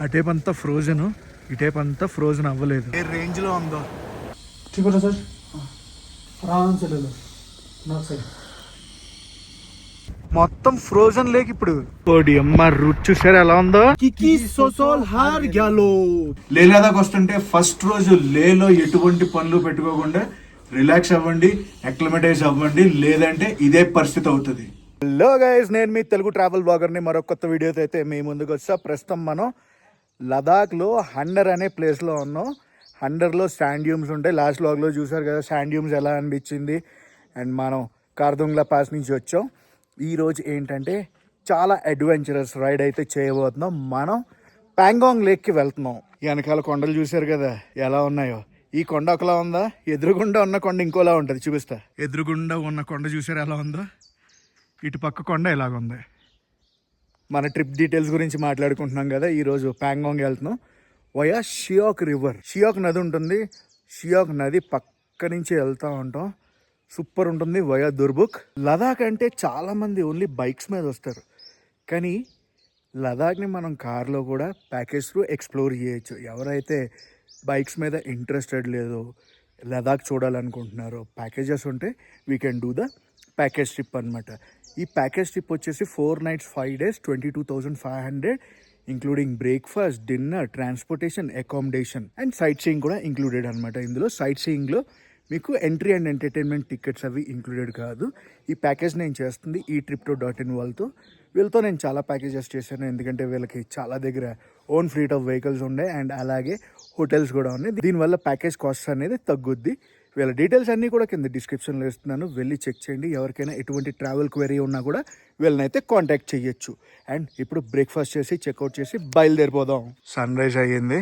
అటేపు అంతా ఫ్రోజన్, ఇటేపు అంతా ఫ్రోజన్ అవ్వలేదు. ఏ రేంజ్ లో ఉందో सर आराम से ले लो नॉट सही మొత్తం ఫ్రోజన్ లేక్ ఇప్పుడు. కోడి అమ్మ రుచి చూసారు ఎలా ఉందో. కికి సోసోల్ హార్ గ్యాలో. లే లదాఖ్ వస్తుంటే ఫస్ట్ రోజు లేలో ఎటువంటి పనులు పెట్టుకోకుండా రిలాక్స్ అవ్వండి, అక్లిమటైజ్ అవ్వండి, లేదంటే ఇదే పరిస్థితి అవుతుంది. హలో గైస్, నేను మీ తెలుగు ట్రావెల్ బ్లాగర్ని. మరొక కొత్త వీడియోతో అయితే మీ ముందుకు వచ్చా. ప్రస్తుతం మనం లదాఖ్లో హండర్ అనే ప్లేస్లో ఉన్నాం. హండర్లో శాండ్ డ్యూమ్స్ ఉంటాయి. లాస్ట్ వ్లాగ్లో చూసారు కదా శాండ్ డ్యూమ్స్ ఎలా అనిపించింది. అండ్ మనం కార్దుంగ్లా పాస్ నుంచి వచ్చాం. ఈరోజు ఏంటంటే చాలా అడ్వెంచరస్ రైడ్ అయితే చేయబోతున్నాం. మనం ప్యాంగాంగ్ లేక్కి వెళ్తున్నాం. వెనకాల కొండలు చూసారు కదా ఎలా ఉన్నాయో. ఈ కొండ ఒకలా ఉందా, ఎదురుగుండా ఉన్న కొండ ఇంకోలా ఉంటుంది. చూపిస్తా. ఎదురుగుండా ఉన్న కొండ చూసారు ఎలా ఉందో, ఇటు పక్క కొండ ఎలాగుంది. మన ట్రిప్ డీటెయిల్స్ గురించి మాట్లాడుకుంటున్నాం కదా. ఈరోజు ప్యాంగాంగ్ వెళ్తున్నాం వయా షియాక్ రివర్. షియాక్ నది ఉంటుంది. షియాక్ నది పక్క నుంచి వెళ్తూ ఉంటాం. సూపర్ ఉంటుంది. వయా దుర్బుక్. లదాఖ్ అంటే చాలామంది ఓన్లీ బైక్స్ మీద వస్తారు, కానీ లదాఖ్ని మనం కార్లో కూడా ప్యాకేజ్ త్రూ ఎక్స్ప్లోర్ చేయొచ్చు. ఎవరైతే బైక్స్ మీద ఇంట్రెస్టెడ్ లేదో, లదాఖ్ చూడాలనుకుంటున్నారో, ప్యాకేజెస్ ఉంటే we can do the package trip అనమాట. ఈ ప్యాకేజ్ ట్రిప్ వచ్చేసి 4 nights 5 days 22,500, including breakfast, dinner, transportation, accommodation and sight seeing కూడా ఇంక్లూడెడ్ అనమాట. ఇందులో సైట్ సీయింగ్లో మీకు ఎంట్రీ అండ్ ఎంటర్టైన్మెంట్ టికెట్స్ అవి ఇంక్లూడెడ్ కాదు. ఈ ప్యాకేజ్ నేను చేస్తుంది ఈ tripto.in వీళ్ళతో నేను చాలా ప్యాకేజెస్ చేశాను. ఎందుకంటే వీళ్ళకి చాలా దగ్గర ఓన్ ఫ్లీట్ ఆఫ్ వెహికల్స్ ఉన్నాయి అండ్ అలాగే హోటల్స్ కూడా ఉన్నాయి. దీనివల్ల ప్యాకేజ్ కాస్ట్ అనేది తగ్గుద్ది. వీళ్ళ డీటెయిల్స్ అన్నీ కూడా కింద డిస్క్రిప్షన్లో ఇస్తున్నాను, వెళ్ళి చెక్ చేయండి. ఎవరికైనా ఎటువంటి ట్రావెల్ క్వెరీ ఉన్నా కూడా వీళ్ళనైతే కాంటాక్ట్ చేయొచ్చు. అండ్ ఇప్పుడు బ్రేక్ఫాస్ట్ చేసి చెక్అవుట్ చేసి బయలుదేరిపోదాం. సన్ రైజ్ అయ్యింది.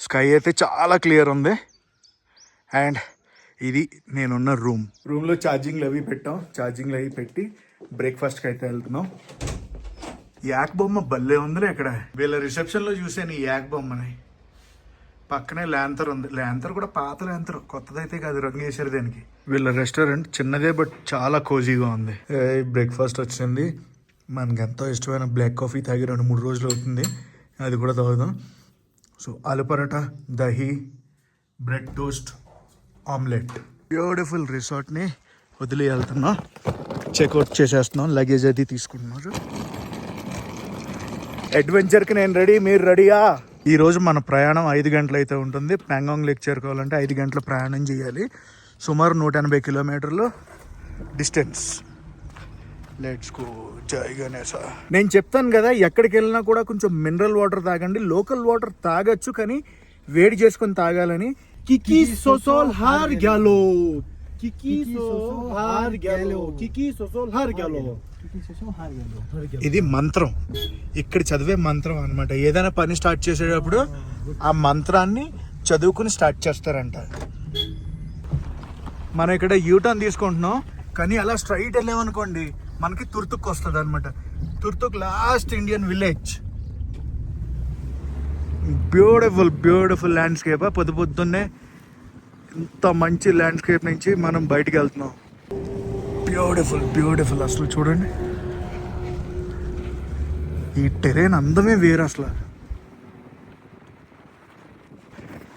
స్కై అయితే చాలా క్లియర్ ఉంది. అండ్ ఇది నేనున్న రూమ్లో ఛార్జింగ్లు అవి పెట్టాం. ఛార్జింగ్లు అవి పెట్టి బ్రేక్ఫాస్ట్కి అయితే వెళ్తున్నాం. యాక్ బొమ్మ భలే ఉందిలే ఇక్కడ. వీళ్ళ రిసెప్షన్లో చూసాను ఈ యాక్ బొమ్మని. పక్కనే ల్యాంతర్ ఉంది. ల్యాంతర్ కూడా పాత ల్యాంతర్, కొత్తదైతే కాదు, రంగు వేసారు దానికి. వీళ్ళ రెస్టారెంట్ చిన్నదే బట్ చాలా కోజీగా ఉంది. బ్రేక్ఫాస్ట్ వచ్చింది. మనకి ఎంతో ఇష్టమైన బ్లాక్ కాఫీ తాగి 2-3 రోజులు అవుతుంది. అది కూడా తాగుదాం. So aloo paratha, dahi, bread toast, omelette. Beautiful రిసార్ట్ని వదిలి వెళ్తున్నాం. చెక్అవుట్ చేసేస్తున్నాం. లగేజ్ అది తీసుకుంటున్నారు. అడ్వెంచర్కి నేను రెడీ, మీరు రెడీయా? ఈరోజు మన ప్రయాణం 5 గంటలు అయితే ఉంటుంది. ప్యాంగాంగ్ లేక్ చేరుకోవాలంటే 5 గంటల ప్రయాణం చేయాలి. సుమారు 180 కిలోమీటర్లు డిస్టెన్స్. Let's go. జై గణేశ. నేను చెప్తాను కదా, ఎక్కడికి వెళ్ళినా కూడా కొంచెం మినరల్ వాటర్ తాగండి. లోకల్ వాటర్ తాగొచ్చు, కానీ వేడి చేసుకొని తాగాలని. కికి సోసోల్ హార్ గ్యాలో. కికి సోసోల్ హార్ గ్యాలో. కికి సోసోల్ హార్ గ్యాలో. ఇది మంత్రం, ఇక్కడ చదివే మంత్రం అన్నమాట. ఏదైనా పని స్టార్ట్ చేసేటప్పుడు ఆ మంత్రాన్ని చదువుకుని స్టార్ట్ చేస్తారంట. మనం ఇక్కడ యూటర్న్ తీసుకుంటున్నాం, కానీ అలా స్ట్రైట్ వెళ్ళామనుకోండి మనకి తుర్తుక్ వస్తుంది అనమాట. Turtuk last Indian village. Beautiful beautiful landscape. పొద్దున్నే ఇంత మంచి ల్యాండ్స్కేప్ నుంచి మనం బయటికి వెళ్తున్నాం. Beautiful beautiful. అసలు చూడండి, ఈ టెరైన్ అందమే వేరు. అసలు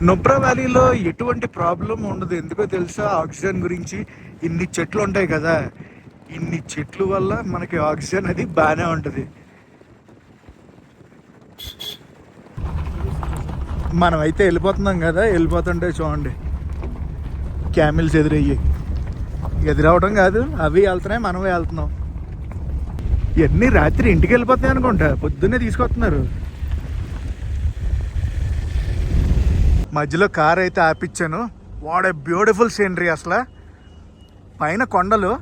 నుబ్రా వ్యాలీలో ఎటువంటి ప్రాబ్లం ఉండదు. ఎందుకో తెలుసా? ఆక్సిజన్ గురించి. ఇన్ని చెట్లు ఉంటాయి కదా, ఇన్ని చెట్లు వల్ల మనకి ఆక్సిజన్ అది బాగానే ఉంటుంది. మనం అయితే వెళ్ళిపోతున్నాం కదా, వెళ్ళిపోతుంటే చూడండి క్యామిల్స్ ఎదురవడం కాదు, అవి వెళ్తున్నాయి, మనమే వెళ్తున్నాం. ఇవన్నీ రాత్రి ఇంటికి వెళ్ళిపోతున్నాయి అనుకుంటా, పొద్దున్నే తీసుకొస్తున్నారు. మధ్యలో కార్ అయితే ఆపిచ్చాను. What a beautiful scenery. అసలు పైన కొండలు,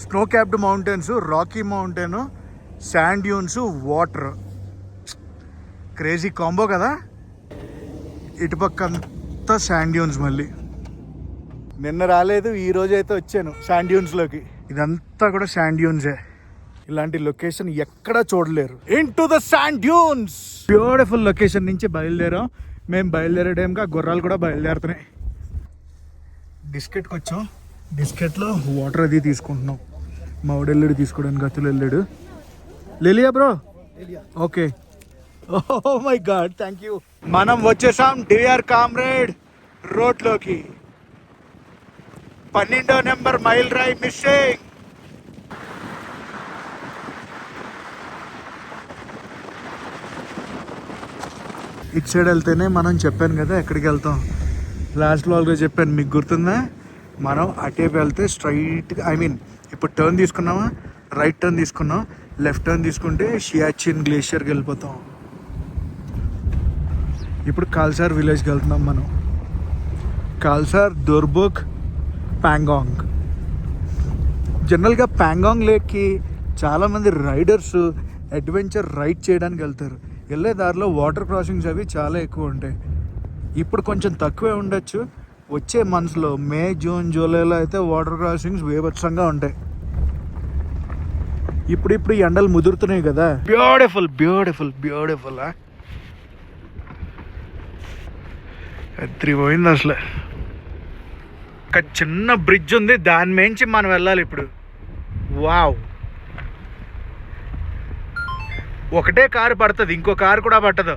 snow capped mountains, rocky mountain, sand dunes, water. Crazy combo కదా. ఇటుపక్క అంతా శాండ్ డ్యూన్స్. మళ్ళీ నిన్న రాలేదు, ఈ రోజు అయితే వచ్చాను శాండ్ డ్యూన్స్లోకి. ఇదంతా కూడా శాండ్ డ్యూన్సే. ఇలాంటి లొకేషన్ ఎక్కడా చూడలేరు. Into the sand dunes. Beautiful location నుంచి బయలుదేరాం. మేము బయలుదేరే టైంకి ఆ గుర్రాలు కూడా బయలుదేరుతున్నాయి. డిస్కెట్కి వచ్చాం. డిస్కెట్లో వాటర్ అది తీసుకుంటున్నాం. మా వాడు వెళ్ళాడు తీసుకోవడానికి, అతులు వెళ్ళాడు. లేలియా bro, okay. Oh my God, thank you. మనం వచ్చేసాం డియర్ కామ్రేడ్ రోడ్లోకి. 12వ నెంబర్ మైల్ డ్రైవ్ మిస్సింగ్. ఇటు సైడ్ వెళ్తేనే మనం చెప్పాను కదా ఎక్కడికి వెళ్తాం. లాస్ట్ వ్లాగ్లో చెప్పాను, మీకు గుర్తుందా? మనం అటేపు వెళ్తే స్ట్రైట్గా, ఐ మీన్ ఇప్పుడు టర్న్ తీసుకున్నామా, రైట్ టర్న్ తీసుకున్నాం, లెఫ్ట్ టర్న్ తీసుకుంటే షియాచిన్ గ్లేషియర్కి వెళ్ళిపోతాం. ఇప్పుడు కాల్సార్ విలేజ్కి వెళ్తున్నాం మనం. కాల్సార్, దుర్బుక్, ప్యాంగాంగ్. జనరల్గా ప్యాంగాంగ్ లేక్కి చాలామంది రైడర్స్ అడ్వెంచర్ రైడ్ చేయడానికి వెళ్తారు. వెళ్ళే దారిలో వాటర్ క్రాసింగ్స్ అవి చాలా ఎక్కువ ఉంటాయి. ఇప్పుడు కొంచెం తక్కువే ఉండొచ్చు. వచ్చే మంత్స్లో మే, జూన్, జూలైలో అయితే వాటర్ క్రాసింగ్స్ బీభత్సంగా ఉంటాయి. ఇప్పుడు ఈ ఎండలు ముదురుతున్నాయి కదా. Beautiful beautiful beautiful. పోయింది అసలు. ఒక చిన్న బ్రిడ్జ్ ఉంది, దాని మించి మనం వెళ్ళాలి ఇప్పుడు. వావ్, ఒకటే కారు పడుతుంది, ఇంకో కారు కూడా పట్టదు.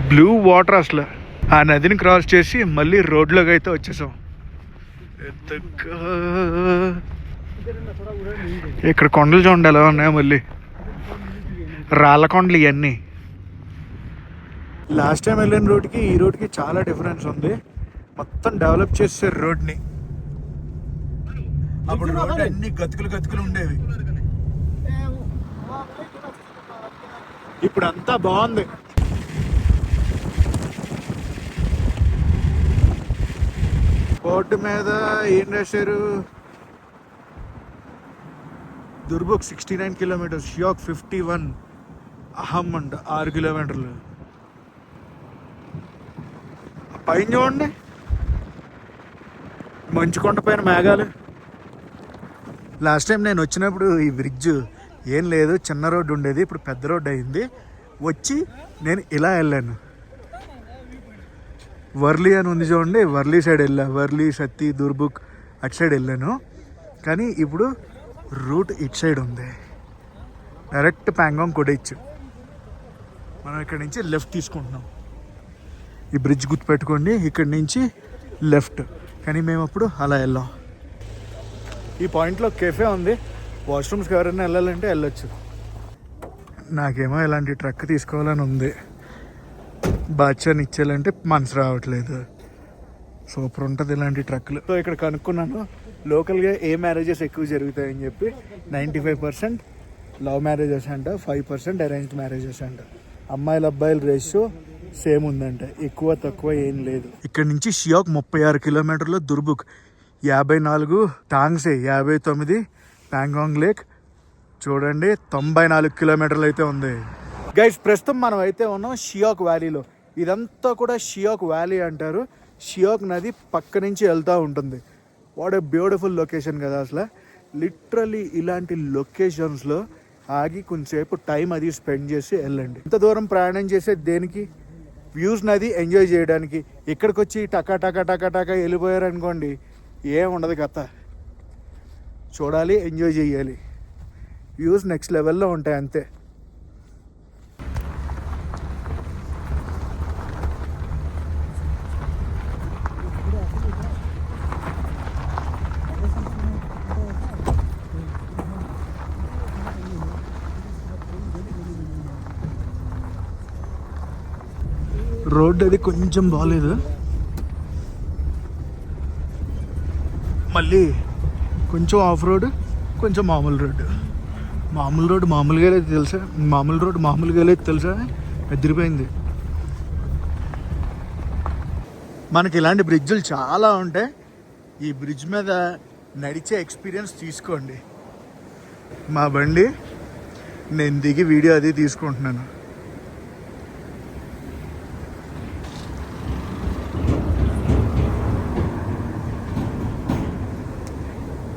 బ్లూ వాటర్ అసలు. ఆ నదిని క్రాస్ చేసి మళ్ళీ రోడ్లోకి అయితే వచ్చేసాం. ఇక్కడ కొండలు చూడండి ఎలా ఉన్నాయో, మళ్ళీ రాళ్ళ కొండలు ఇవన్నీ. లాస్ట్ టైం వెళ్ళిన రోడ్కి ఈ రోడ్కి చాలా డిఫరెన్స్ ఉంది. మొత్తం డెవలప్ చేసారు రోడ్ని. అప్పుడు రోడ్ అన్ని గతుకులు ఉండేవి, ఇప్పుడు అంతా బాగుంది. బోర్డు మీద ఏం రాశారు? దుర్బుక్ 69 కిలోమీటర్స్, షియాక్ 51, అహమ్ అంట 6 కిలోమీటర్లు. పైన చూడండి, మంచు కొండ పైన మేఘాలు. లాస్ట్ టైం నేను వచ్చినప్పుడు ఈ బ్రిడ్జ్ ఏం లేదు, చిన్న రోడ్డు ఉండేది, ఇప్పుడు పెద్ద రోడ్డు అయింది. వచ్చి నేను ఇలా వెళ్ళాను. వర్లీ అని ఉంది చూడండి, వర్లీ సైడ్ వెళ్ళా. వర్లీ, సత్తి, దుర్బుక్ అటు సైడ్ వెళ్ళాను. కానీ ఇప్పుడు రూట్ ఇటు సైడ్ ఉంది, డైరెక్ట్ ప్యాంగాంగ్ కొడైచ్చు. మనం ఇక్కడ నుంచి లెఫ్ట్ తీసుకుంటున్నాం. ఈ బ్రిడ్జ్ గుర్తుపెట్టుకోండి, ఇక్కడి నుంచి లెఫ్ట్. కానీ మేము అప్పుడు అలా వెళ్ళాం. ఈ పాయింట్లో కెఫే ఉంది, వాష్రూమ్స్కి ఎవరైనా వెళ్ళాలంటే వెళ్ళొచ్చు. నాకేమో ఇలాంటి ట్రక్ తీసుకోవాలని ఉంది. బాద్షాని ఇచ్చేయాలంటే మనసు రావట్లేదు. సూపర్ ఉంటుంది ఇలాంటి ట్రక్లు. సో ఇక్కడ కనుక్కున్నాను లోకల్గా ఏ మ్యారేజెస్ ఎక్కువ జరుగుతాయని చెప్పి. 95% లవ్ మ్యారేజెస్ అంట, 5% అరేంజ్డ్ మ్యారేజెస్ అంట. అమ్మాయిల అబ్బాయిల రేషియో సేమ్ ఉందంట, ఎక్కువ తక్కువ ఏం లేదు. ఇక్కడ నుంచి షియాక్ 36 కిలోమీటర్లు, దుర్బుక్ 54, టాంగ్సే 59, ప్యాంగాంగ్ లేక్ చూడండి 94 కిలోమీటర్లు అయితే ఉంది. గైస్, ప్రస్తుతం మనం అయితే ఉన్నాం షియాక్ వ్యాలీలో. ఇదంతా కూడా షియాక్ వ్యాలీ అంటారు. షియాక్ నది పక్క నుంచి వెళ్తూ ఉంటుంది. వాట్ ఏ బ్యూటిఫుల్ లొకేషన్ కదా అసలు. లిటరలీ ఇలాంటి లొకేషన్స్లో ఆగి కొంచెంసేపు టైం అది స్పెండ్ చేసి వెళ్ళండి. ఇంత దూరం ప్రయాణం చేసే దేనికి? వ్యూస్ నది ఎంజాయ్ చేయడానికి. ఇక్కడికి వచ్చి టకా టకా టకా టకా వెళ్ళిపోయారు అనుకోండి, ఏం ఉండదు కథ. చూడాలి, ఎంజాయ్ చేయాలి. వ్యూస్ నెక్స్ట్ లెవెల్లో ఉంటాయి అంతే. రోడ్ అది కొంచెం బాగాలేదు. మళ్ళీ కొంచెం ఆఫ్ రోడ్, కొంచెం మామూలు రోడ్డు. మామూలు రోడ్డు మామూలుగా లేదు తెలుసా, మామూలు రోడ్డు మామూలుగా లేదు తెలుసా, ఎదిరిపోయింది. మనకి ఇలాంటి బ్రిడ్జులు చాలా ఉంటాయి. ఈ బ్రిడ్జ్ మీద నడిచే ఎక్స్పీరియన్స్ తీసుకోండి. మా బండి నేను దిగి వీడియో అది తీసుకుంటున్నాను.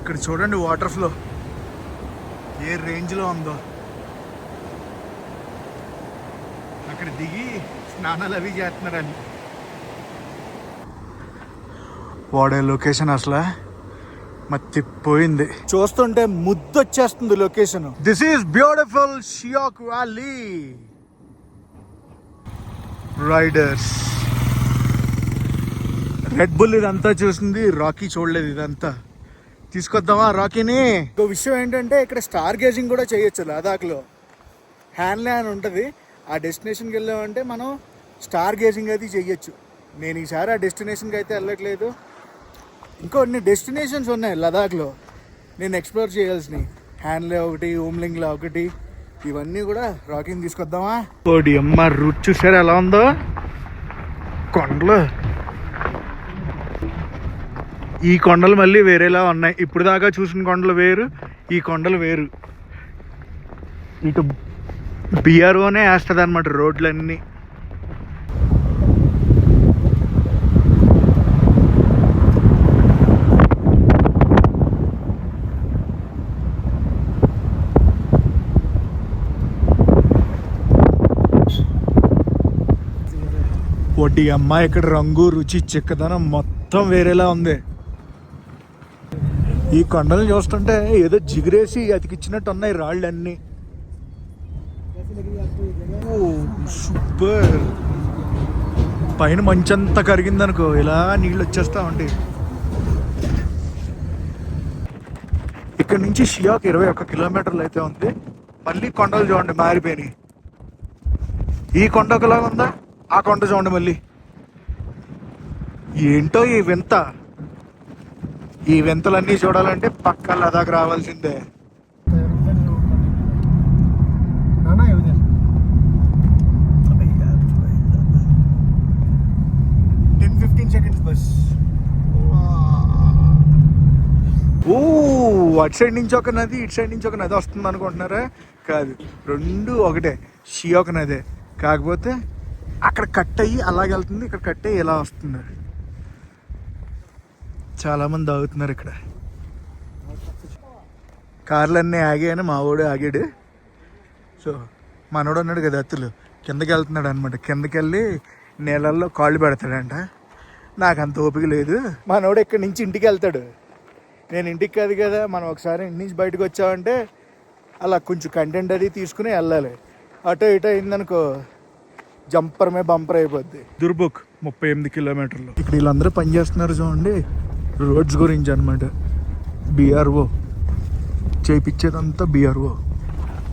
ఇక్కడ చూడండి వాటర్ ఫ్లో ఏ రేంజ్లో ఉందో. అక్కడ దిగి స్నానాలు అవి చేస్తున్నారని. వాడే లొకేషన్ అసలు మర్చిపోయింది. చూస్తుంటే ముద్దొచ్చేస్తుంది location. This is beautiful Shyok valley. Riders Red Bull ఇదంతా చూసింది, రాకీ చూడలేదు. ఇదంతా తీసుకొద్దామా రాకీని? ఇంకో విషయం ఏంటంటే ఇక్కడ స్టార్ గేజింగ్ కూడా చేయొచ్చు లదాఖ్లో. హ్యాన్లే అని ఉంటుంది. ఆ డెస్టినేషన్కి వెళ్ళామంటే మనం స్టార్ గేజింగ్ అది చెయ్యొచ్చు. నేను ఈసారి ఆ డెస్టినేషన్కి అయితే వెళ్ళట్లేదు. ఇంకొన్ని డెస్టినేషన్స్ ఉన్నాయి లదాఖ్లో నేను ఎక్స్ప్లోర్ చేయాల్సినవి. హ్యాన్లే ఒకటి, ఓమ్లింగ్లా ఒకటి, ఇవన్నీ కూడా రాకీని తీసుకొద్దామా? ఓడి అమ్మ, రూట్ చూసారు ఎలా ఉందో. కొండలు, ఈ కొండలు మళ్ళీ వేరేలా ఉన్నాయి. ఇప్పుడు దాకా చూసిన కొండలు వేరు, ఈ కొండలు వేరు. ఇటు బిఆర్ఓనే వేస్తుంది అనమాట రోడ్లన్నీ. ఒకటి అమ్మాయి ఇక్కడ రంగు, రుచి, చిక్కదనం మొత్తం వేరేలా ఉంది. ఈ కొండలు చూస్తుంటే ఏదో జిగురేసి అతికిచ్చినట్టు ఉన్నాయి రాళ్ళన్నీ. సూపర్. పైన మంచంతా కరిగిందనుకో ఇలా నీళ్ళు వచ్చేస్తా ఉంటాయి. ఇక్కడ నుంచి షియాక్ 21 కిలోమీటర్లు అయితే ఉంది. మళ్ళీ కొండలు చూడండి మారిపోయినాయి. ఈ కొండ ఒకలాగా ఉందా, ఆ కొండ చూడండి మళ్ళీ. ఏంటో ఈ వింత. ఈ వింతలన్నీ చూడాలంటే పక్క లదాఖ్ రావాల్సిందే. 10-15 seconds బస్. ఓ, అటు సైడ్ నుంచి ఒక నది, ఇటు సైడ్ నుంచి ఒక నది వస్తుంది అనుకుంటున్నారా? కాదు, రెండు ఒకటే. షియాక్ నదే, కాకపోతే అక్కడ కట్ అయ్యి అలాగే వెళ్తుంది, ఇక్కడ కట్ అయ్యి ఇలా వస్తుంది. చాలామంది తాగుతున్నారు ఇక్కడ. కార్లన్నీ ఆగాయని మా వాడు ఆగాడు. సో మనోడు అన్నాడు కదా అత్తులు, కిందకి వెళ్తున్నాడు అనమాట. కిందకి వెళ్ళి నీళ్ళల్లో కాళ్ళు పెడతాడంట. నాకు అంత ఓపిక లేదు. మనోడు ఇక్కడి నుంచి ఇంటికి వెళ్తాడు, నేను ఇంటికి కాదు కదా. మనం ఒకసారి ఇంటి నుంచి బయటకు వచ్చామంటే అలా కొంచెం కంటెంట్ అది తీసుకుని వెళ్ళాలి. అటో ఇటో అయిందనుకో జంపర్ మే బంపర్ అయిపోద్ది. దుర్బుక్ 38 కిలోమీటర్లు. ఇక్కడ వీళ్ళందరూ పనిచేస్తున్నారు చూడండి, రోడ్స్ గురించి అనమాట. బిఆర్ఓ చేయించేదంతా బిఆర్ఓ.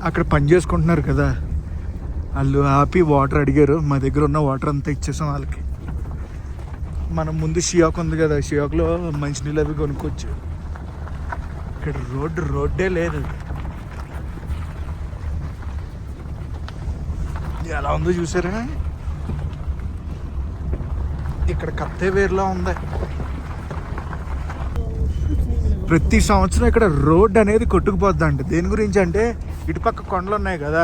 అక్కడ పని చేసుకుంటున్నారు కదా వాళ్ళు. ఆపి వాటర్ అడిగారు, మా దగ్గర ఉన్న వాటర్ అంతా ఇచ్చేసాం వాళ్ళకి. మనం ముందు షియాక్ ఉంది కదా, షియాక్లో మంచినీళ్ళు అవి కొనుక్కోవచ్చు. ఇక్కడ రోడ్డే లేదు. ఎలా ఉందో చూసారా? ఇక్కడ కత్తే వేరులా ఉంది. ప్రతి సంవత్సరం ఇక్కడ రోడ్ అనేది కొట్టుకుపోద్దంట. దేని గురించి అంటే ఇటుపక్క కొండలు ఉన్నాయి కదా,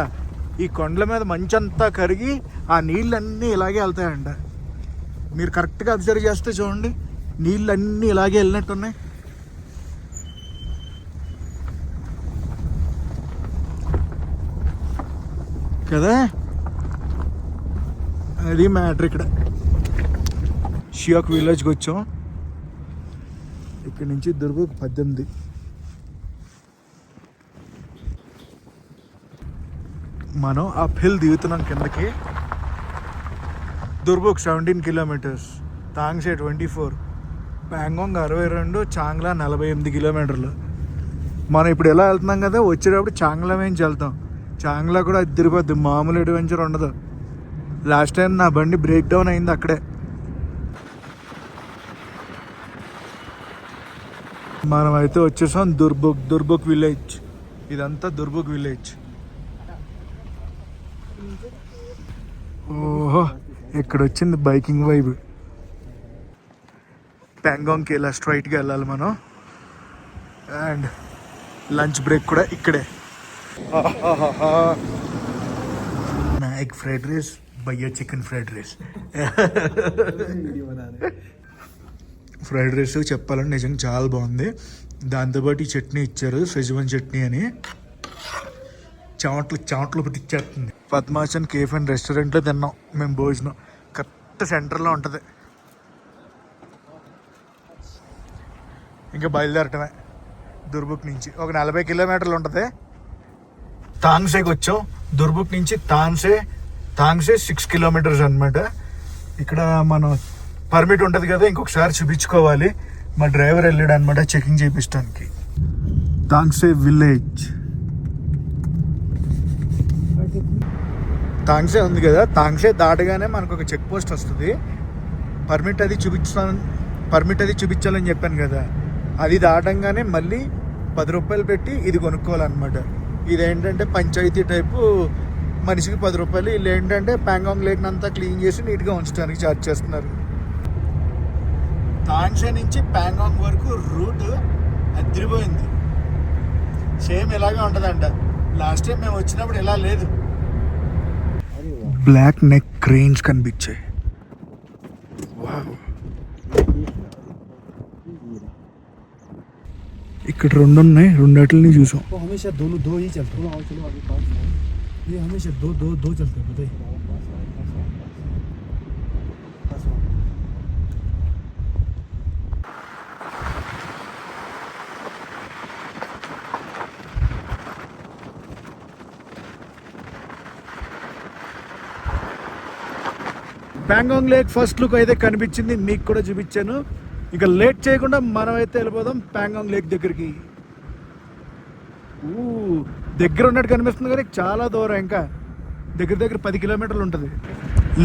ఈ కొండల మీద మంచంతా కరిగి ఆ నీళ్ళన్నీ ఇలాగే వెళ్తాయంట. మీరు కరెక్ట్గా అబ్జర్వ్ చేస్తే చూడండి, నీళ్ళన్నీ ఇలాగే వెళ్ళినట్టున్నాయి కదా. అది మ్యాటర్. ఇక్కడ షియాక్ విలేజ్కి వచ్చాం. ఇక్కడ నుంచి దుర్బుక్ 18. మనం అప్ హిల్ దిగుతున్నాం కిందకి. దుర్బుక్ 17 కిలోమీటర్స్, తాంగ్సే 24, ప్యాంగాంగ్ 62, చాంగ్లా 48 కిలోమీటర్లు. మనం ఇప్పుడు ఎలా వెళ్తున్నాం కదా, వచ్చేటప్పుడు చాంగ్లా నుంచి వెళ్తాం. చాంగ్లా కూడా అది తిరిగిపోద్ది, మామూలు అడ్వెంచర్ ఉండదు. లాస్ట్ టైం నా బండి బ్రేక్ డౌన్ అయింది అక్కడే. మనం అయితే వచ్చేసాం దుర్బుక్ విలేజ్. ఇదంతా దుర్బుక్ విలేజ్. ఓహో, ఇక్కడ వచ్చింది బైకింగ్ వైబ్. ప్యాంగాంగ్కి ఇలా స్ట్రైట్గా వెళ్ళాలి మనం. అండ్ లంచ్ బ్రేక్ కూడా ఇక్కడే. నా ఎగ్ ఫ్రైడ్ రైస్, భయ్యా chicken fried rice. Fried rice చెప్పాలంటే నిజంగా చాలా బాగుంది. దాంతోపాటు ఈ చట్నీ ఇచ్చారు, సెజ్వాన్ చట్నీ అని. చెమట్లు పుట్టించేస్తుంది. పద్మాచన్ కేఫ్ అండ్ రెస్టారెంట్లో తిన్నాం మేము భోజనం. కరెక్ట్ సెంటర్లో ఉంటుంది. ఇంకా బయలుదేరటమే దుర్బుక్ నుంచి. ఒక 40 కిలోమీటర్లు ఉంటుంది. తాంగ్సేకి వచ్చాం. దుర్బుక్ నుంచి తాంగ్సే 6 కిలోమీటర్స్ అనమాట. ఇక్కడ మనం పర్మిట్ ఉంటుంది కదా, ఇంకొకసారి చూపించుకోవాలి. మా డ్రైవర్ వెళ్ళాడు అనమాట చెకింగ్ చేయించడానికి. తాంగ్సే విలేజ్, తాంగ్సే ఉంది కదా, తాంగ్సే దాటగానే మనకు ఒక చెక్ పోస్ట్ వస్తుంది. పర్మిట్ అది చూపించాలని చెప్పాను కదా, అది దాటంగానే మళ్ళీ 10 రూపాయలు పెట్టి ఇది కొనుక్కోవాలన్నమాట. ఇదేంటంటే పంచాయతీ టైపు, మనిషికి 10 రూపాయలు. వీళ్ళు ఏంటంటే ప్యాంగాంగ్ లేక్ అంతా క్లీన్ చేసి నీట్గా ఉంచడానికి ఛార్జ్ చేస్తున్నారు. తాంగ్సే నుంచి ప్యాంగాంగ్ వరకు రూట్ అదిరిపోయింది. సేమ్ ఇలాగే ఉంటుందంట. లాస్ట్ టైం మేము వచ్చినప్పుడు ఇలా లేదు. బ్లాక్ నెక్ క్రెయిన్స్ కనిపించాయి. ఇక్కడ 2 ఉన్నాయి, రెండిటిని చూసాం. वो हमेशा दोनों दो ही चलते हैं. चलो आगे पास ये हमेशा दो चलते हैं बताइए. ప్యాంగాంగ్ లేక్ ఫస్ట్ లుక్ అయితే కనిపించింది, మీకు కూడా చూపించాను. ఇక లేట్ చేయకుండా మనం అయితే వెళ్ళిపోదాం ప్యాంగాంగ్ లేక్ దగ్గరికి. దగ్గర ఉన్నట్టు కనిపిస్తుంది కానీ చాలా దూరం, ఇంకా దగ్గర 10 కిలోమీటర్లు ఉంటుంది.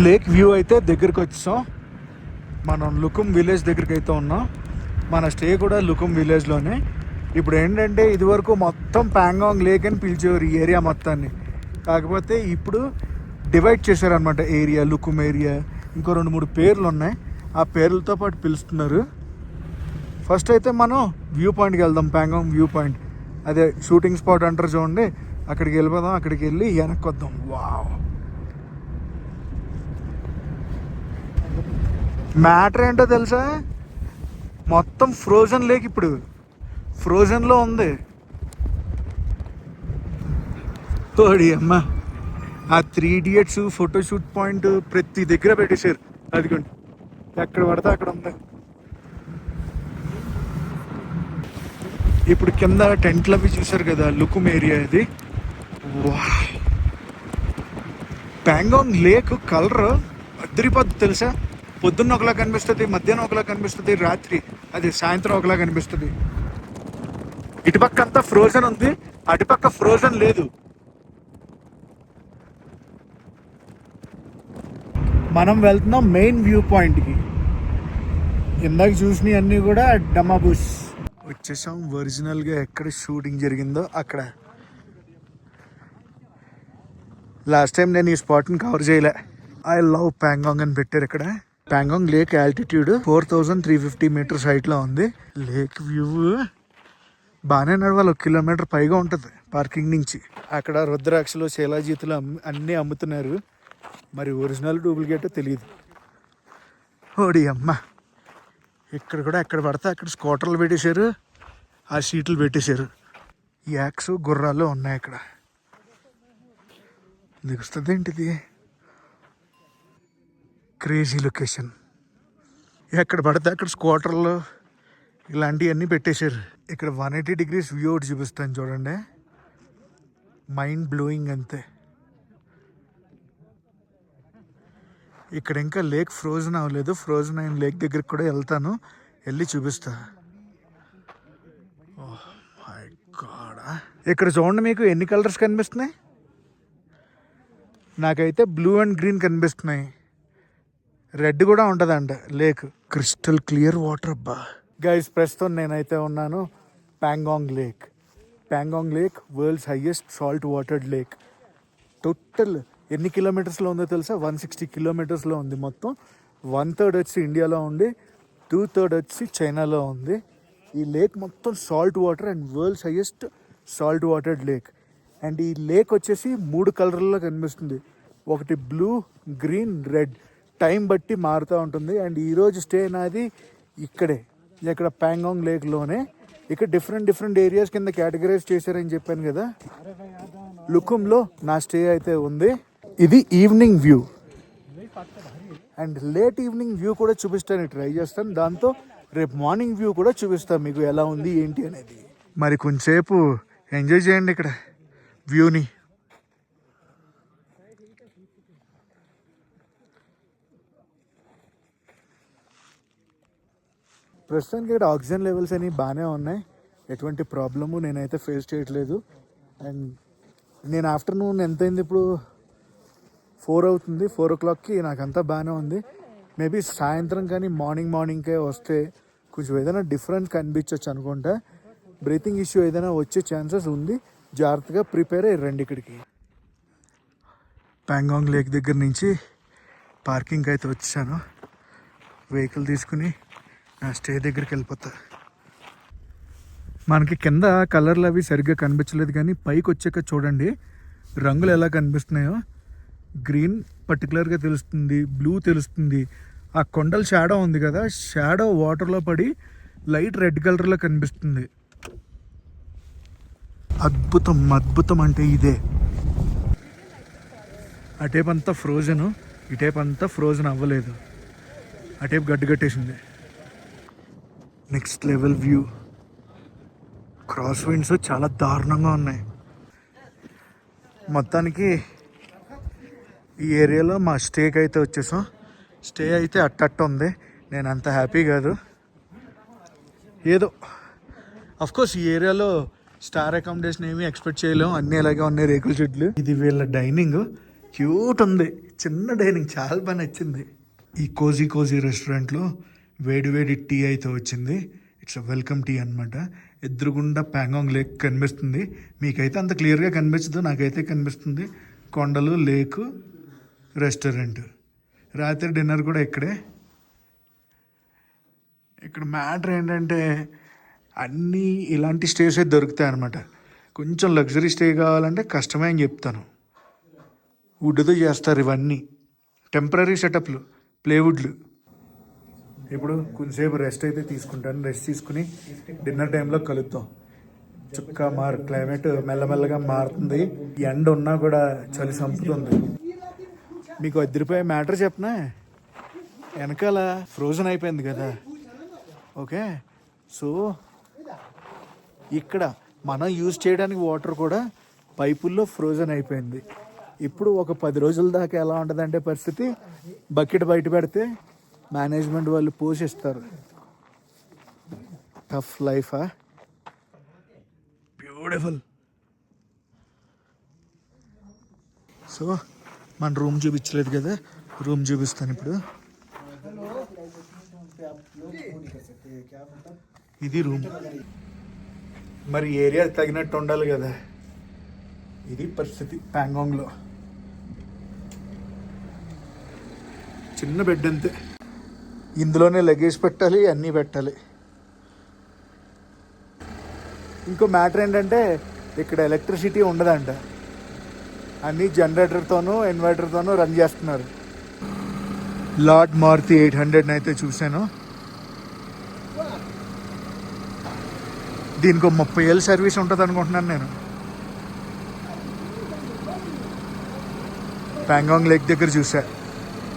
లేక్ వ్యూ అయితే దగ్గరికి వచ్చాం. మనం లుకుమ్ విలేజ్ దగ్గరికి అయితే ఉన్నాం. మన స్టే కూడా లుకుమ్ విలేజ్లోనే. ఇప్పుడు ఏంటంటే ఇదివరకు మొత్తం ప్యాంగాంగ్ లేక్ అని పిలిచేవారు ఈ ఏరియా మొత్తాన్ని. కాకపోతే ఇప్పుడు డివైడ్ చేశారనమాట ఏరియా, లుకుమ్ ఏరియా. ఇంకో 2-3 పేర్లు ఉన్నాయి, ఆ పేర్లతో పాటు పిలుస్తున్నారు. ఫస్ట్ అయితే మనం వ్యూ పాయింట్కి వెళ్దాం. ప్యాంగాంగ్ వ్యూ పాయింట్, అదే షూటింగ్ స్పాట్ అంటారు చూడండి, అక్కడికి వెళ్ళిపోదాం. అక్కడికి వెళ్ళి వెనక్కి వద్దాం. వావ్, మ్యాటర్ ఏంటో తెలుసా, మొత్తం ఫ్రోజన్ లేక్ ఇప్పుడు ఫ్రోజన్లో ఉంది. ఓడి అమ్మ, ఆ 3 ఇడియట్స్ ఫోటోషూట్ పాయింట్ ప్రతి దగ్గర పెట్టేశారు. అదిగోండి, ఎక్కడ పడితే అక్కడ ఉంది. ఇప్పుడు కింద టెంట్లు అవి చూసారు కదా, లుకుమ్ ఏరియా ఇది. ప్యాంగాంగ్ లేక్ కలర్ అద్దరిపోద్ది తెలుసా. పొద్దున్న ఒకలా కనిపిస్తుంది, మధ్యాహ్నం ఒకలా కనిపిస్తుంది, రాత్రి అది సాయంత్రం ఒకలా కనిపిస్తుంది. ఇటుపక్క అంతా ఫ్రోజన్ ఉంది, అటుపక్క ఫ్రోజన్ లేదు. మనం వెళ్తున్నాం మెయిన్ వ్యూ పాయింట్కి. ఇందాక చూసినవి అన్నీ కూడా డమాబూస్. వచ్చేసాం ఒరిజినల్గా ఎక్కడ షూటింగ్ జరిగిందో అక్కడ. లాస్ట్ టైం నేను ఈ స్పాట్ని కవర్ చేయలే. ఐ లవ్ ప్యాంగాంగ్ అని పెట్టారు ఇక్కడ. ప్యాంగాంగ్ లేక్ ఆల్టిట్యూడ్ 4350 మీటర్స్ హైట్లో ఉంది. లేక్ వ్యూ బాగానే నడవాలి, 1 కిలోమీటర్ పైగా ఉంటుంది పార్కింగ్ నుంచి. అక్కడ రుద్రాక్షలు, శైలాజీతులు అన్నీ అమ్ముతున్నారు. మరి ఒరిజినల్ డూప్లికేట్ తెలియదు. ఓడి అమ్మ, ఇక్కడ కూడా ఎక్కడ పడితే అక్కడ స్కూటర్లు పెట్టేశారు, ఆ సీట్లు పెట్టేశారు. యాక్స్ గుర్రాలు ఉన్నాయి ఇక్కడ. దిగుస్తుంది ఏంటిది, క్రేజీ లొకేషన్. ఎక్కడ పడితే అక్కడ స్కూటర్లు ఇలాంటివన్నీ పెట్టేశారు. ఇక్కడ 180 డిగ్రీస్ వ్యూ ఒకటి చూపిస్తాను చూడండి, మైండ్ బ్లోయింగ్ అంతే. ఇక్కడ ఇంకా లేక్ ఫ్రోజన్ అవ్వలేదు. ఫ్రోజన్ అయిన లేక్ దగ్గరికి కూడా వెళ్తాను, వెళ్ళి చూపిస్తా. ఓహ్ మై గాడ్, ఇక్కడ చూడండి మీకు ఎన్ని కలర్స్ కనిపిస్తున్నాయి. నాకైతే బ్లూ అండ్ గ్రీన్ కనిపిస్తున్నాయి. రెడ్ కూడా ఉంటుందంట లేక్. Crystal clear water. అబ్బా గైస్, ప్రస్తుతం నేనైతే ఉన్నాను Pangong lake. Pangong lake world's highest salt watered lake. Total ఎన్ని కిలోమీటర్స్లో ఉందో తెలుసా, 160 కిలోమీటర్స్లో ఉంది మొత్తం. 1/3 వచ్చి ఇండియాలో ఉంది, 2/3 వచ్చి చైనాలో ఉంది. ఈ లేక్ మొత్తం salt water and world's highest salt watered lake. And ఈ లేక్ వచ్చేసి 3 కలర్లలో కనిపిస్తుంది. ఒకటి బ్లూ, గ్రీన్, రెడ్. టైం బట్టి మారుతూ ఉంటుంది. అండ్ ఈరోజు స్టే నాది ఇక్కడే, ఇక్కడ ప్యాంగాంగ్ లేక్లోనే. ఇక్కడ డిఫరెంట్ ఏరియాస్ కింద కేటగరైజ్ చేశారని చెప్పాను కదా. లుకుమ్లో నా స్టే అయితే ఉంది. ఇది evening view and late evening view కూడా చూపిస్తాను, ట్రై చేస్తాను. దాంతో రేపు మార్నింగ్ వ్యూ కూడా చూపిస్తాను మీకు ఎలా ఉంది ఏంటి అనేది. మరి కొంచెంసేపు ఎంజాయ్ చేయండి ఇక్కడ వ్యూని. ప్రస్తుతానికి ఇక్కడ ఆక్సిజన్ లెవెల్స్ అని బాగానే ఉన్నాయి, ఎటువంటి ప్రాబ్లము నేనైతే ఫేస్ చేయట్లేదు. అండ్ నేను ఆఫ్టర్నూన్ ఎంతైంది ఇప్పుడు 4 అవుతుంది, 4 o'clockకి నాకంతా బాగానే ఉంది. మేబీ సాయంత్రం కానీ మార్నింగ్కే వస్తే కొంచెం ఏదైనా డిఫరెన్స్ కనిపించవచ్చు అనుకుంటా. బ్రీతింగ్ ఇష్యూ ఏదైనా వచ్చే ఛాన్సెస్ ఉంది, జాగ్రత్తగా ప్రిపేర్ అయ్యి రండి ఇక్కడికి. ప్యాంగాంగ్ లేక్ దగ్గర నుంచి పార్కింగ్కి అయితే వచ్చాను. వెహికల్ తీసుకుని నా స్టే దగ్గరికి వెళ్ళిపోతా. మనకి కింద కలర్లు అవి సరిగ్గా కనిపించలేదు, కానీ పైకి వచ్చాక చూడండి రంగులు ఎలా కనిపిస్తున్నాయో. గ్రీన్ పర్టికులర్గా తెలుస్తుంది, బ్లూ తెలుస్తుంది. ఆ కొండల షాడో ఉంది కదా, షాడో వాటర్లో పడి లైట్ రెడ్ కలర్లో కనిపిస్తుంది. అద్భుతం అంటే ఇదే. అటేపు అంతా ఫ్రోజన్, ఇటేపు అంతా ఫ్రోజన్ అవ్వలేదు, అటేపు గడ్డు కట్టేసింది. Next level view. Cross winds చాలా దారుణంగా ఉన్నాయి. మొత్తానికి ఈ ఏరియాలో మా స్టేకి అయితే వచ్చేసాం. స్టే అయితే అట్టట్ట ఉంది, నేను అంత హ్యాపీ కాదు. ఏదో అఫ్కోర్స్ ఈ ఏరియాలో స్టార్ అకామిడేషన్ ఏమీ ఎక్స్పెక్ట్ చేయలేము, అన్నీ ఇలాగే ఉన్నాయి రేకుల షెడ్లు. ఇది వీళ్ళ డైనింగ్, క్యూట్ ఉంది, చిన్న డైనింగ్, చాలా బాగా నచ్చింది. ఈ కోజీ రెస్టారెంట్లో వేడి టీ అయితే వచ్చింది. ఇట్స్ వెల్కమ్ టీ అనమాట. ఎదురుగుండా ప్యాంగాంగ్ లేక్ కనిపిస్తుంది. మీకైతే అంత క్లియర్గా కనిపించదు, నాకైతే కనిపిస్తుంది. కొండలు, లేకు, రెస్టారెంట్. రాత్రి డిన్నర్ కూడా ఇక్కడే. ఇక్కడ మ్యాటర్ ఏంటంటే అన్నీ ఇలాంటి స్టేసే దొరుకుతాయి అనమాట. కొంచెం లగ్జరీ స్టే కావాలంటే కష్టమే అని చెప్తాను. వుడ్తో చేస్తారు ఇవన్నీ, టెంపరీ సెటప్లు, ప్లేవుడ్లు. ఇప్పుడు కొంచెంసేపు రెస్ట్ అయితే తీసుకుంటాను. రెస్ట్ తీసుకుని డిన్నర్ టైంలో కలుద్దాం. చుక్క క్లైమేట్ మెల్లమెల్లగా మారుతుంది. ఎండ ఉన్నా కూడా చలి సంపుతుంది. మీకు అదిరిపోయే మ్యాటర్ చెప్పనా, వెనకాల ఫ్రోజన్ అయిపోయింది కదా. ఓకే, సో ఇక్కడ మనం యూజ్ చేయడానికి వాటర్ కూడా పైపుల్లో ఫ్రోజన్ అయిపోయింది. ఇప్పుడు ఒక 10 రోజుల దాకా ఎలా ఉంటుందంటే పరిస్థితి, బకెట్ బయట పెడితే మేనేజ్మెంట్ వాళ్ళు పోషిస్తారు. టఫ్ లైఫా, బ్యూటిఫుల్. సో మన రూమ్ చూపించలేదు కదా, రూమ్ చూపిస్తాను ఇప్పుడు. ఇది రూమ్. మరి ఏరియా తగినట్టు ఉండాలి కదా, ఇది పరిస్థితి ప్యాంగాంగ్లో. చిన్న బెడ్ అంతే, ఇందులోనే లగేజ్ పెట్టాలి, అన్నీ పెట్టాలి. ఇంకో మ్యాటర్ ఏంటంటే ఇక్కడ ఎలక్ట్రిసిటీ ఉండదంట, అన్నీ జనరేటర్తోనూ ఇన్వర్టర్తోనూ రన్ చేస్తున్నారు. లార్డ్ మారుతి 800 అయితే చూశాను. దీనికి 30 ఏళ్ళ సర్వీస్ ఉంటుంది అనుకుంటున్నాను నేను. ప్యాంగాంగ్ లేక్ దగ్గర చూసా,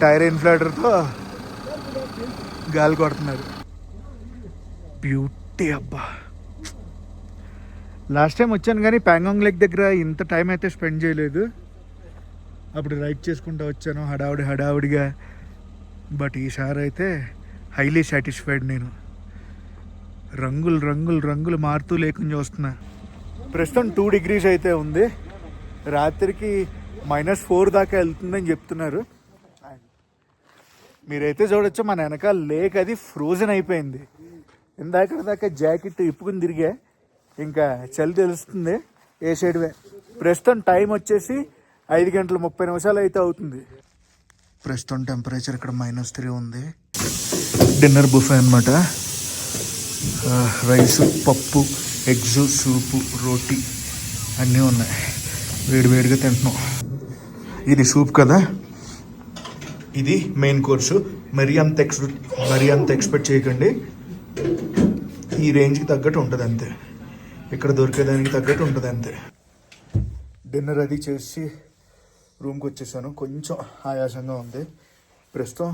టైర్ ఇన్ఫ్లేటర్తో గాలి కొడుతున్నారు. బ్యూటీ అబ్బా. లాస్ట్ టైం వచ్చాను కానీ ప్యాంగాంగ్ లేక్ దగ్గర ఇంత టైం అయితే స్పెండ్ చేయలేదు. అప్పుడు రైడ్ చేసుకుంటూ వచ్చాను హడావుడిగా. బట్ ఈసారి అయితే హైలీ సాటిస్ఫైడ్ నేను. రంగులు మారుతూ లేకుండా వస్తున్నా. ప్రస్తుతం 2 degrees అయితే ఉంది. రాత్రికి -4 దాకా వెళ్తుందని చెప్తున్నారు. మీరైతే చూడొచ్చు మన వెనకాల లేక్ అది ఫ్రోజన్ అయిపోయింది. ఇందాక దాకా జాకెట్ ఇప్పుకుని తిరిగా, ఇంకా చలి తెలుస్తుంది ఏ సైడ్. ప్రస్తుతం టైం వచ్చేసి 5:30 అయితే అవుతుంది. ప్రస్తుతం టెంపరేచర్ ఇక్కడ -3 ఉంది. డిన్నర్ బుఫే అనమాట. రైస్, పప్పు, ఎగ్స్, సూపు, రోటీ అన్నీ ఉన్నాయి. వేడిగా తింటున్నాం. ఇది సూప్ కదా, ఇది మెయిన్ కోర్సు. మరీ అంత ఎక్స్పెక్ట్ చేయకండి. ఈ రేంజ్కి తగ్గట్టు ఉంటుంది అంతే, ఇక్కడ దొరికేదానికి తగ్గట్టు ఉంటుంది అంతే. డిన్నర్ అది చేసి రూమ్కి వచ్చేసాను. కొంచెం ఆయాసంగా ఉంది. ప్రస్తుతం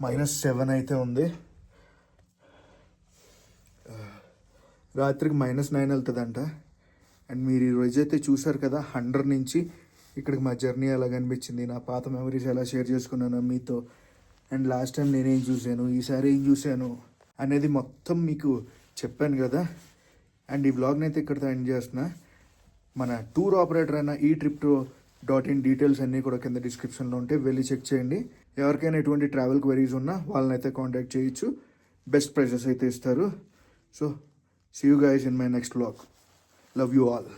-7 అయితే ఉంది. రాత్రికి -9 వెళ్తుందంట. అండ్ మీరు ఈరోజు అయితే చూసారు కదా 100 నుంచి ఇక్కడికి మా జర్నీ ఎలా కనిపించింది, నా పాత మెమరీస్ ఎలా షేర్ చేసుకున్నాను మీతో, అండ్ లాస్ట్ టైం నేనేం చూశాను, ఈసారి ఏం చూశాను అనేది మొత్తం మీకు చెప్పాను కదా. అండ్ ఈ వ్లాగ్ని అయితే ఇక్కడితో ఎండ్ చేస్తున్నా. మన టూర్ ఆపరేటర్ అయిన eTrip2.in డీటెయిల్స్ అన్నీ కూడా కింద డిస్క్రిప్షన్లో ఉంటే వెళ్ళి చెక్ చేయండి. ఎవరికైనా ఎటువంటి ట్రావెల్ క్వెరీస్ ఉన్నా వాళ్ళని అయితే కాంటాక్ట్ చేయొచ్చు. బెస్ట్ ప్రైజెస్ అయితే ఇస్తారు. So see you guys in my next vlog. Love you all.